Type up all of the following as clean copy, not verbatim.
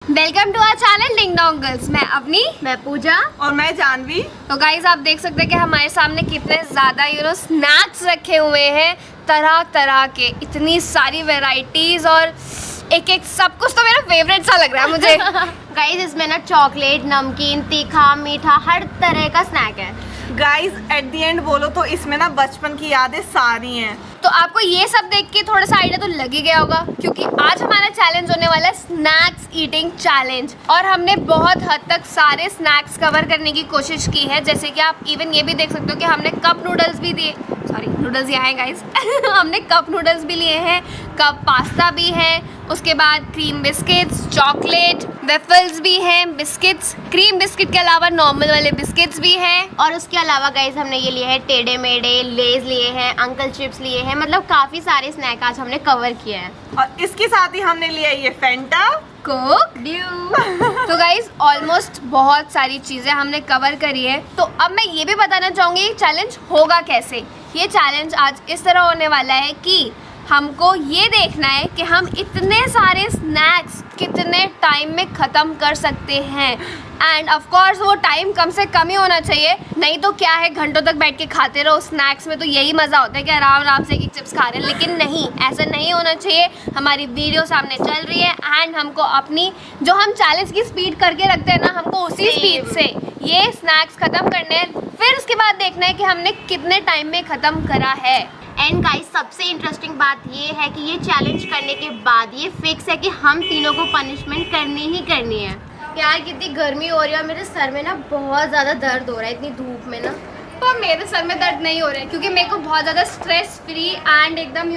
Welcome to our channel ding dong girls. मैं अवनी, मैं पूजा और मैं जानवी। तो गाइज आप देख सकते हैं कि हमारे सामने कितने ज़्यादा स्नैक्स रखे हुए हैं, तरह तरह के, इतनी सारी वैरायटीज़ और एक एक सब कुछ तो मेरा फेवरेट सा लग रहा है मुझे। गाइस इसमें ना चॉकलेट, नमकीन, तीखा, मीठा हर तरह का स्नैक है। गाइस एट द एंड बोलो तो इसमें ना बचपन की यादें सारी हैं। तो आपको ये सब देख के थोड़ा सा आइडिया तो लग ही गया होगा, क्योंकि आज हमारा चैलेंज होने वाला है स्नैक्स ईटिंग चैलेंज। और हमने बहुत हद तक सारे स्नैक्स कवर करने की कोशिश की है, जैसे कि आप इवन ये भी देख सकते हो कि हमने कप नूडल्स भी दिए, सॉरी नूडल्स यहाँ हैं गाइस। हमने कप नूडल्स भी लिए हैं, कप पास्ता भी है, उसके बाद क्रीम बिस्किट्स, चॉकलेट, वेफल्स भी हैं, बिस्किट्स, क्रीम बिस्किट के अलावा नॉर्मल वाले बिस्किट्स भी हैं। और उसके अलावा गाइस हमने ये लिए हैं टेढ़े मेढ़े, लेज लिए हैं, अंकल चिप्स लिए हैं, मतलब काफ़ी सारे स्नैक आज हमने कवर किए हैं। और इसके साथ ही हमने लिया ये फेंटा, कोक ड्यू। तो गाइज ऑलमोस्ट बहुत सारी चीज़ें हमने कवर करी है। तो अब मैं ये भी बताना चाहूँगी ये चैलेंज होगा कैसे। ये चैलेंज आज इस तरह होने वाला है कि हमको ये देखना है कि हम इतने सारे स्नैक्स कितने टाइम में ख़त्म कर सकते हैं। एंड ऑफ कोर्स वो टाइम कम से कम ही होना चाहिए, नहीं तो क्या है घंटों तक बैठ के खाते रहो। स्नैक्स में तो यही मज़ा होता है कि आराम आराम से एक चिप्स खा रहे हैं, लेकिन नहीं, ऐसा नहीं होना चाहिए। हमारी वीडियो सामने चल रही है एंड हमको अपनी जो हम चैलेंज की स्पीड करके रखते हैं ना, हमको उसी स्पीड से ये स्नैक्स ख़त्म करने हैं। फिर उसके बाद देखना है कि हमने कितने टाइम में ख़त्म करा है। एंड गाइस सबसे इंटरेस्टिंग बात ये है कि ये चैलेंज करने के बाद ये फिक्स है कि हम तीनों को पनिशमेंट करनी ही करनी है। यार कितनी गर्मी हो रही है और मेरे सर में ना बहुत ज़्यादा दर्द हो रहा है इतनी धूप में ना। पर मेरे सर में दर्द नहीं हो रहा है, क्योंकि मेरे को बहुत ज़्यादा स्ट्रेस फ्री एंड एकदम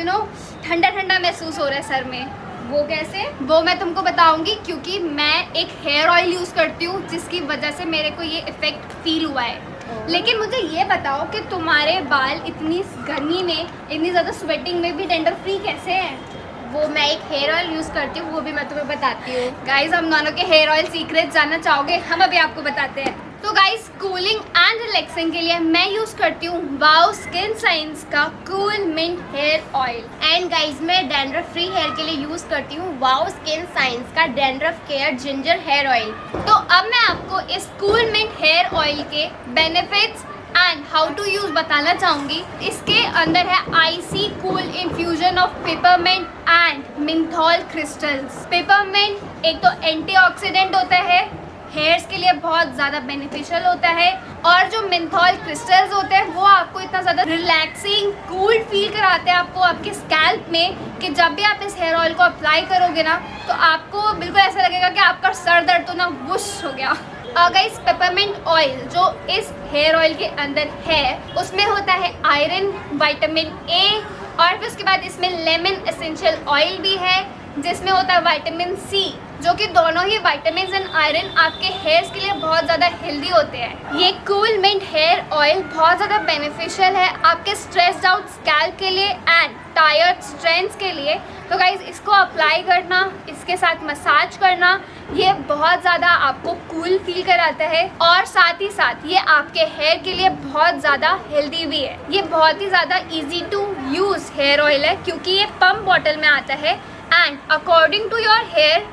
ठंडा ठंडा महसूस हो रहा है सर में। वो कैसे, वो मैं तुमको बताऊंगी, क्योंकि मैं एक हेयर ऑयल यूज़ करती हूँ जिसकी वजह से मेरे को ये इफ़ेक्ट फील हुआ है। लेकिन मुझे ये बताओ कि तुम्हारे बाल इतनी गर्मी में, इतनी ज़्यादा स्वेटिंग में भी डेंड्रफ फ्री कैसे हैं? वो मैं एक हेयर ऑयल यूज़ करती हूँ, वो भी मैं तुम्हें बताती हूँ। गाइज हम दोनों के हेयर ऑयल सीक्रेट जानना चाहोगे, हम अभी आपको बताते हैं। तो गाइज कूलिंग एंड रिलैक्सिंग के लिए मैं यूज़ करती हूँ वाओ स्किन साइंस का cool mint hair oil. And guys मैं डैंड्रफ फ्री हेयर के लिए यूज़ करती हूँ वाओ स्किन साइंस का dandruff care ginger hair oil. तो अब मैं आपको इस कूल मिंट हेयर ऑयल के benefits and how to use बताना चाहूँगी। इसके अंदर है icy cool infusion of peppermint and menthol crystals. Peppermint एक तो एंटीऑक्सीडेंट होता है, हेयर्स के लिए बहुत ज़्यादा बेनिफिशियल होता है, और जो मिंथॉल क्रिस्टल्स होते हैं वो आपको इतना ज़्यादा रिलैक्सिंग कूल फील कराते हैं आपको आपके स्कैल्प में, कि जब भी आप इस हेयर ऑयल को अप्लाई करोगे ना तो आपको बिल्कुल ऐसा लगेगा कि आपका सर दर्द तो ना वुश हो गया। गाइस पेपरमिंट ऑयल जो इस हेयर ऑयल के अंदर है उसमें होता है आयरन, विटामिन ए, और फिर उसके बाद इसमें लेमन एसेंशियल ऑयल भी है जिसमें होता है विटामिन सी, जो कि दोनों ही विटामिन एंड आयरन आपके हेयर्स के लिए बहुत ज़्यादा हेल्दी होते हैं। ये कूल मिंट हेयर ऑयल बहुत ज़्यादा बेनिफिशियल है आपके स्ट्रेस्ड आउट स्कैल्प के लिए एंड टायर्ड स्ट्रेंथ्स के लिए। तो गाइज इसको अप्लाई करना, इसके साथ मसाज करना, ये बहुत ज़्यादा आपको कूल फील कराता है, और साथ ही साथ ये आपके हेयर के लिए बहुत ज़्यादा हेल्दी भी है। ये बहुत ही ज़्यादा easy to use hair oil है, क्योंकि ये पम्प बॉटल में आता है and according to your hair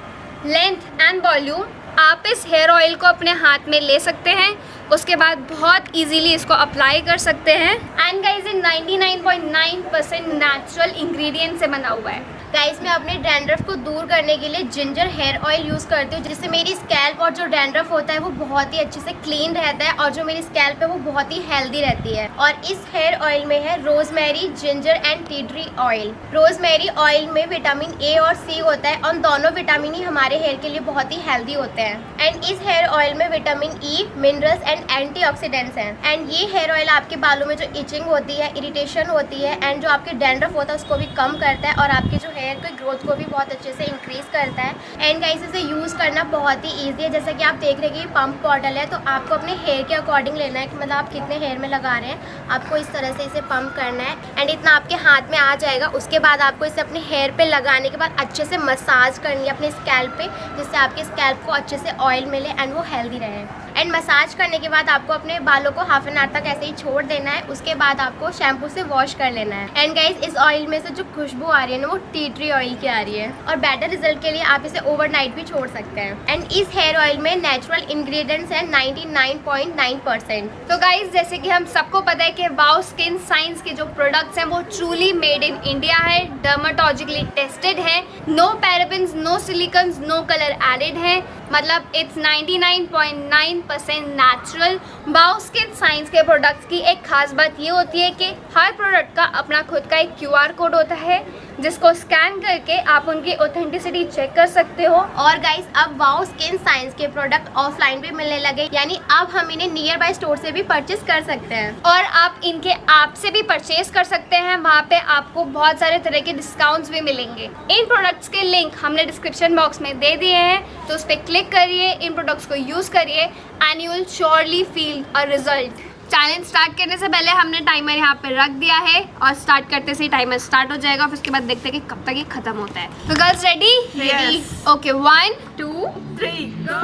length and volume आप इस हेयर ऑयल को अपने हाथ में ले सकते हैं, उसके बाद बहुत इजीली इसको अप्लाई कर सकते हैं। एंड गाइस ये 99.9% नेचुरल इंग्रेडिएंट से बना हुआ है। गाइस मैं अपने डैंड्रफ को दूर करने के लिए जिंजर हेयर ऑयल यूज़ करती हूँ, जिससे मेरी स्कैल्प और जो डैंड्रफ होता है वो बहुत ही अच्छे से क्लीन रहता है, और जो मेरी स्कैल्प है वो बहुत ही हेल्दी रहती है। और इस हेयर ऑयल में है rosemary, ginger and tea tree oil. Rosemary oil में विटामिन ए और सी होता है, और दोनों विटामिन ही हमारे हेयर के लिए बहुत ही हेल्दी होते हैं। एंड इस हेयर ऑयल में vitamin E, minerals and antioxidants हैं। एंड ये हेयर ऑयल आपके बालों में जो इचिंग होती है, इरिटेशन होती है, एंड जो आपके डैंड्रफ होता है उसको भी कम करता है, और आपके जो हेयर के ग्रोथ को भी बहुत अच्छे से इंक्रीज करता है। एंड गाइस इसे यूज़ करना बहुत ही ईजी है, जैसा कि आप देख रहे हैं कि पंप बॉटल है, तो आपको अपने हेयर के अकॉर्डिंग लेना है कि मतलब आप कितने हेयर में लगा रहे हैं, आपको इस तरह से इसे पंप करना है। एंड इतना आपके हाथ में आ जाएगा, उसके बाद आपको इसे अपने हेयर पे लगाने के बाद अच्छे से मसाज करनी है अपने स्कैल्प पे, जिससे आपके स्कैल्प को अच्छे से ऑयल मिले एंड वो हेल्दी रहे। एंड मसाज करने के बाद आपको अपने बालों को हाफ एन आवर तक ऐसे ही छोड़ देना है। उसके बाद आपको शैम्पू से वॉश कर लेना है। एंड गाइज इस ऑयल में से जो खुशबू आ रही है ना वो टी ट्री ऑयल की आ रही है और बेटर रिजल्ट के लिए आप इसे ओवरनाइट भी छोड़ सकते हैं। एंड इस हेयर ऑयल में नेचुरल इंग्रेडिएंट्स हैं 99.9%। तो गाइज जैसे कि हम सबको पता है कि वाओ स्किन साइंस के जो प्रोडक्ट्स हैं वो ट्रूली मेड इन इंडिया है, डर्माटोलॉजिकली टेस्टेड है, no parabens, no silicones, no colour added है, मतलब it's 99.9% natural. Wow skin science के प्रोडक्ट्स की एक खास बात ये होती है कि हर प्रोडक्ट का अपना खुद का एक QR कोड होता है जिसको स्कैन करके आप उनकी ऑथेंटिसिटी चेक कर सकते हो। और गाइस अब वाओ स्किन साइंस के प्रोडक्ट ऑफलाइन भी मिलने लगे, यानी अब हम इन्हें नियर बाय स्टोर से भी परचेज कर सकते हैं और आप इनके ऐप से भी परचेज कर सकते हैं। वहाँ पे आपको बहुत सारे तरह के डिस्काउंट्स भी मिलेंगे। इन प्रोडक्ट्स के लिंक हमने डिस्क्रिप्शन बॉक्स में दे दिए हैं, तो उस पर क्लिक करिए, इन प्रोडक्ट्स को यूज़ करिए and you will surely feel a result. Challenge start करने से पहले हमने टाइमर यहाँ पे रख दिया है और स्टार्ट करते से ही टाइमर स्टार्ट हो जाएगा, फिर उसके बाद देखते हैं कि कब तक ये खत्म होता है। तो girls ready? Yes. Okay 1 2 3 go.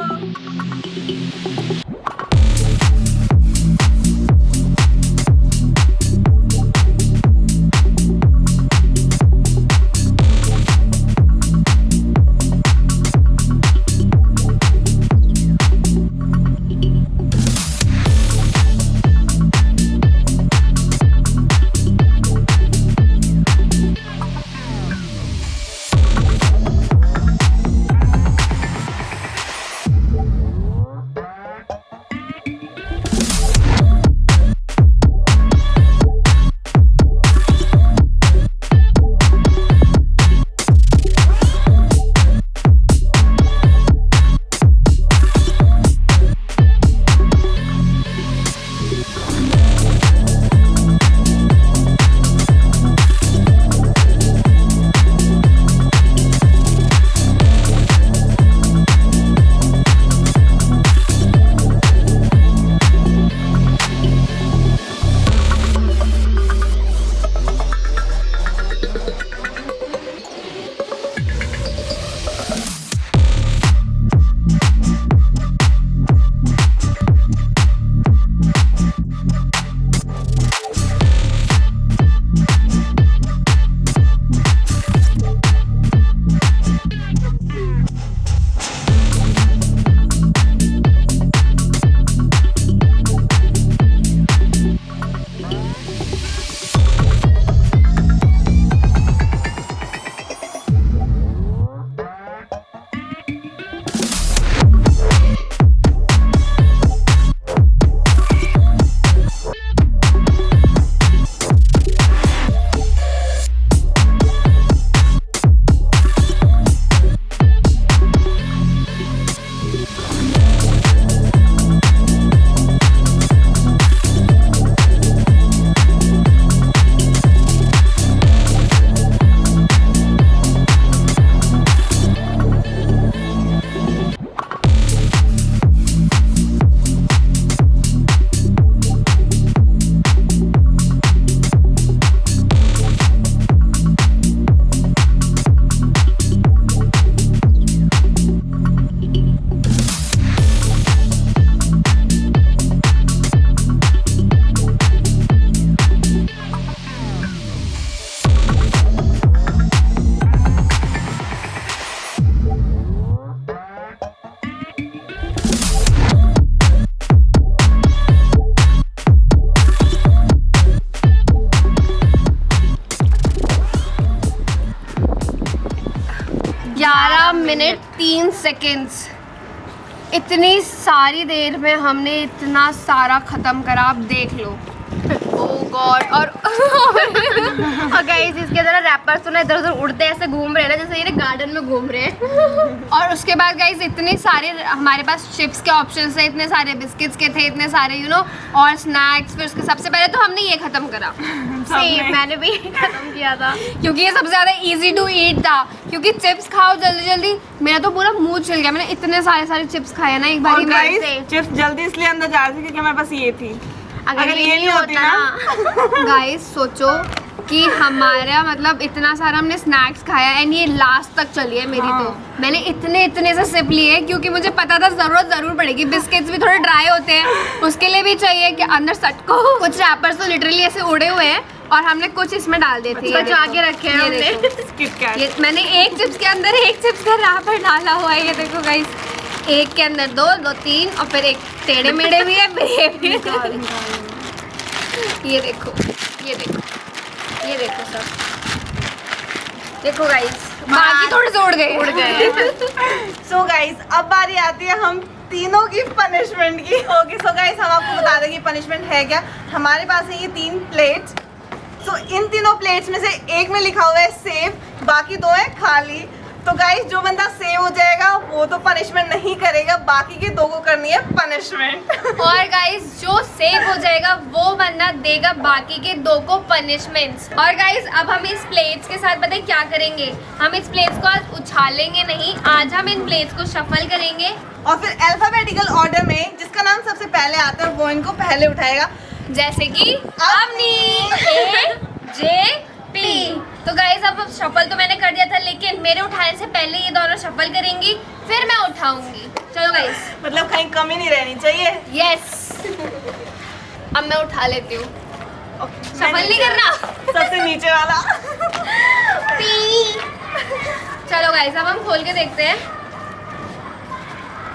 Minute 3 seconds. इतनी सारी देर में हमने इतना सारा ख़त्म करा, आप देख लो। ओह गॉड। और गाइस इसके अंदर रैपर्स तो ना इधर उधर उड़ते ऐसे घूम रहे हैं ना जैसे ये गार्डन में घूम रहे हैं। और उसके बाद गाइस इतने सारे हमारे पास चिप्स के ऑप्शंस थे, इतने सारे बिस्किट्स के थे, इतने सारे और स्नैक्स। फिर उसके सबसे पहले तो हमने ये ख़त्म करा। सही, मैंने भी ख़त्म किया था क्योंकि ये सबसे ज़्यादा इजी टू ईट था। क्योंकि चिप्स खाओ जल्दी जल्दी, मेरा तो पूरा मुंह चल गया। मैंने इतने सारे चिप्स खाए ना एक बार ही में। चिप्स जल्दी इसलिए अंदर जा रही थी क्योंकि हमारे पास ये थी। अगर ये नहीं होती ना गाइस सोचो कि हमारा मतलब इतना सारा हमने स्नैक्स खाया एंड ये लास्ट तक चली है मेरी। तो मैंने इतने से सिप लिए क्योंकि मुझे पता था ज़रूरत ज़रूर पड़ेगी। बिस्किट्स भी थोड़े ड्राई होते हैं, उसके लिए भी चाहिए कि अंदर सटको। कुछ रैपर्स तो लिटरली ऐसे उड़े हुए हैं और हमने कुछ इसमें डाल दिए थे, बचा के रखे हैं हमने। ये मैंने एक चिप्स के अंदर एक चिप्स का रैपर डाला हुआ है। ये देखो गाइस, एक के अंदर दो 3 और फिर एक टेढ़े मेढ़े भी है, फिर ये भी है। ये देखो सब देखो गाइस, बाकी थोड़े से उड़ गए। सो गाइस, अब बारी आती है हम तीनों की पनिशमेंट की। ओके सो गाइस, हम आपको बता दें कि पनिशमेंट है क्या। हमारे पास है ये 3 प्लेट्स। सो इन तीनों प्लेट्स में से एक में लिखा हुआ है सेव, बाकी 2 है खाली। तो गाइस, जो बंदा सेव हो जाएगा वो तो पनिशमेंट नहीं करेगा, बाकी के 2 को करनी है पनिशमेंट। और गाइस, जो सेव हो जाएगा वो बंदा देगा बाकी के 2 को पनिशमेंट्स। और गाइस, अब हम इस प्लेट्स के साथ पता है क्या करेंगे, हम इस प्लेट्स को आज उछालेंगे नहीं, आज हम इन प्लेट्स को शफल करेंगे और फिर अल्फाबेटिकल ऑर्डर में जिसका नाम सबसे पहले आता है वो इनको पहले उठाएगा। जैसे कि अवनी, AJP। तो गाइस, अब शफल तो मैंने कर दिया था, लेकिन मेरे उठाने से पहले ये दोनों शफल करेंगी, फिर मैं उठाऊंगी। चलो गाइस, मतलब कहीं कमी नहीं रहनी चाहिए। यस। अब मैं उठा लेती हूँ। शफल नहीं करना, सबसे नीचे वाला। चलो गाइस, अब हम खोल के देखते हैं।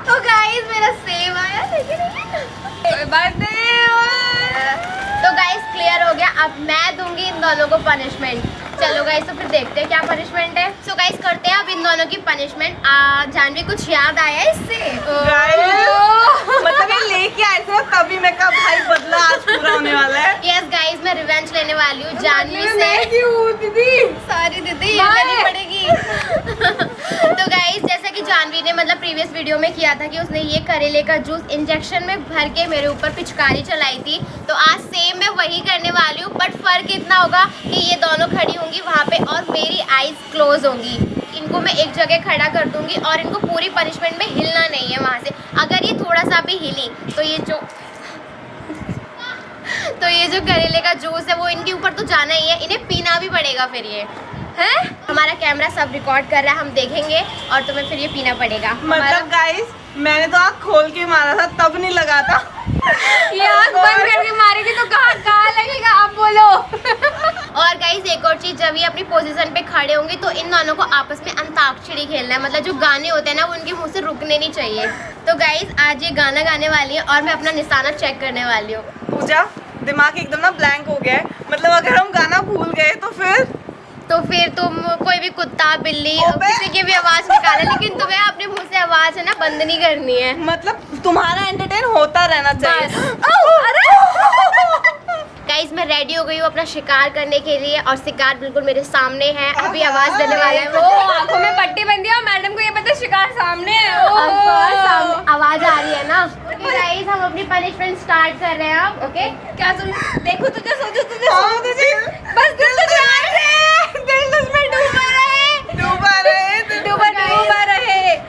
तो गाइस, मेरा सेव आया, कोई बात नहीं। तो गाइस, क्लियर हो गया। अब मैं दूंगी इन दोनों को पनिशमेंट। चलो गाइस, तो फिर देखते हैं क्या पनिशमेंट है। सो गाइस, करते हैं अब इन दोनों की पनिशमेंट। जानवी, कुछ याद आया इससे? मतलब ये लेके आए थे तभी मैं कहा भाई बदला आज पूरा होने वाला है। यस गाइस, मैं रिवेंज लेने वाली हूँ जानवी से। सॉरी दीदी, लेनी पड़ेगी। तो गाइस, जैसा कि जानवी ने मतलब प्रीवियस वीडियो में किया था कि उसने ये करेले का जूस इंजेक्शन में भर के मेरे ऊपर पिचकारी चलाई थी, तो आज सेम मैं वही करने वाली हूँ। बट फर्क इतना होगा कि ये दोनों खड़ी होंगी वहाँ पे और मेरी आईज क्लोज होंगी। इनको मैं एक जगह खड़ा कर दूंगी और इनको पूरी पनिशमेंट में हिलना नहीं है वहाँ से। अगर ये थोड़ा सा भी हिली तो ये जो करेले का जूस है वो इनके ऊपर तो जाना ही है, इन्हें पीना भी पड़ेगा। फिर ये है, हमारा कैमरा सब रिकॉर्ड कर रहा है, हम देखेंगे और तुम्हें फिर ये पीना पड़ेगा। मतलब गाइस, मैंने तो आँख खोल के मारा था तब नहीं लगा था। ये आँख बंद करके मारेगी तो कहाँ लगेगा, आप बोलो। और गाइस, एक और चीज, जब ये अपनी पोजीशन पे खड़े होंगे तो इन दोनों को आपस में अंताक्षरी खेलना है। मतलब जो गाने होते हैं ना, वो उनके मुंह से रुकने नहीं चाहिए। तो गाइस, आज ये गाना गाने वाली है और मैं अपना निशाना चेक करने वाली हूँ। पूजा, दिमाग एकदम ना ब्लैंक हो गया है। मतलब अगर हम गाना भूल गए तो फिर तुम कोई भी कुत्ता, बिल्ली, किसी की भी आवाज निकाले, लेकिन तुम्हें अपने मुंह से आवाज है ना बंद नहीं करनी है। मतलब तुम्हारा एंटरटेन होता रहना चाहिए। गाइस, मैं रेडी हो गई हूँ अपना शिकार करने के लिए और शिकार बिल्कुल मेरे सामने है। अभी आवाज देने वाला है वो। आंखों में पट्टी बंधी है और मैडम को ये पता है शिकार सामने है। आवाज आ रही है ना। गाइस, हम अपनी पनिशमेंट स्टार्ट कर रहे हैं अब। ओके, क्या सुन, देखो तुझे सोचो बस दिल उसमें डूबा रहे।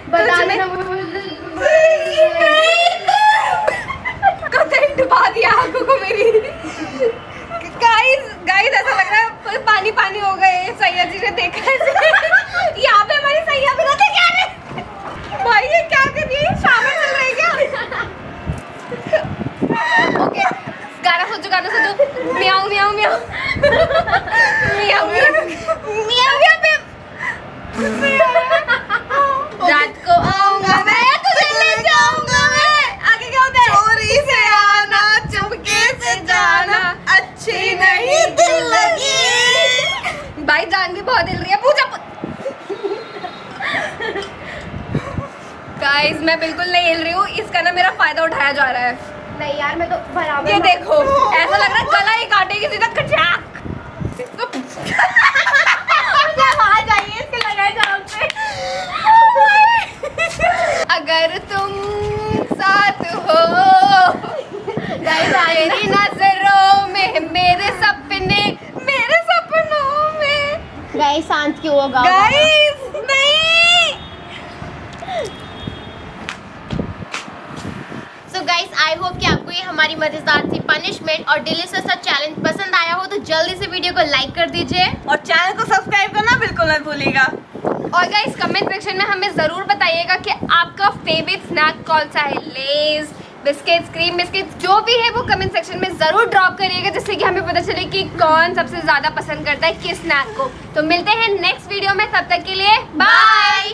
बता देना कतई डुबा दिया आंखों को मेरी। गाइस, ऐसा लग रहा है पानी पानी हो गए। सैया जी ने देखा ऐसे। यहाँ पे हमारी सैया भी रहते क्या रे भाई, ये क्या कर रही है, शामिल चल रही है क्या? ओके, गाना सोचो। म्याऊ म्याऊ म्याऊ म्याऊ म्याऊ म्याऊ। रात को आऊंगा मैं, तुझे ले जाऊंगा मैं। आगे क्या होता है? चोरी से आना, चुपके से जाना, अच्छी नहीं दिल लगी। भाई, जान भी बहुत हिल रही है। पूजा गाइस, मैं बिल्कुल नहीं हिल रही हूँ, इसका ना मेरा फायदा उठाया जा रहा है। नहीं यार, मैं तो बराबर। ये देखो, ऐसा लग रहा है गला ही काटेगी सीधा खचाक। आवाज आई है इसके लगाए जाम पे। अगर तुम साथ हो मेरी नजरों में, मेरे सपनों में। गाइस, शांत क्यों होगा? गाइस, नहीं। सो गाइस, आई होप कि आपको आपको ये हमारी मजेदार सी पनिशमेंट और डिलीशियस सा चैलेंज पसंद आया हो तो जल्दी से वीडियो को लाइक कर दीजिए और चैनल को सब्सक्राइब करना बिल्कुल मत भूलिएगा। और गाइस कमेंट सेक्शन में हमें ज़रूर बताइएगा कि आपका फेवरेट स्नैक कौन सा है। लेज, बिस्किट्स, क्रीम बिस्किट्स, जो भी है वो कमेंट सेक्शन में ज़रूर ड्रॉप करिएगा, जिससे कि हमें पता चले कि कौन सबसे ज़्यादा पसंद करता है किस स्नैक को। तो मिलते हैं नेक्स्ट वीडियो में, तब तक के लिए बाय।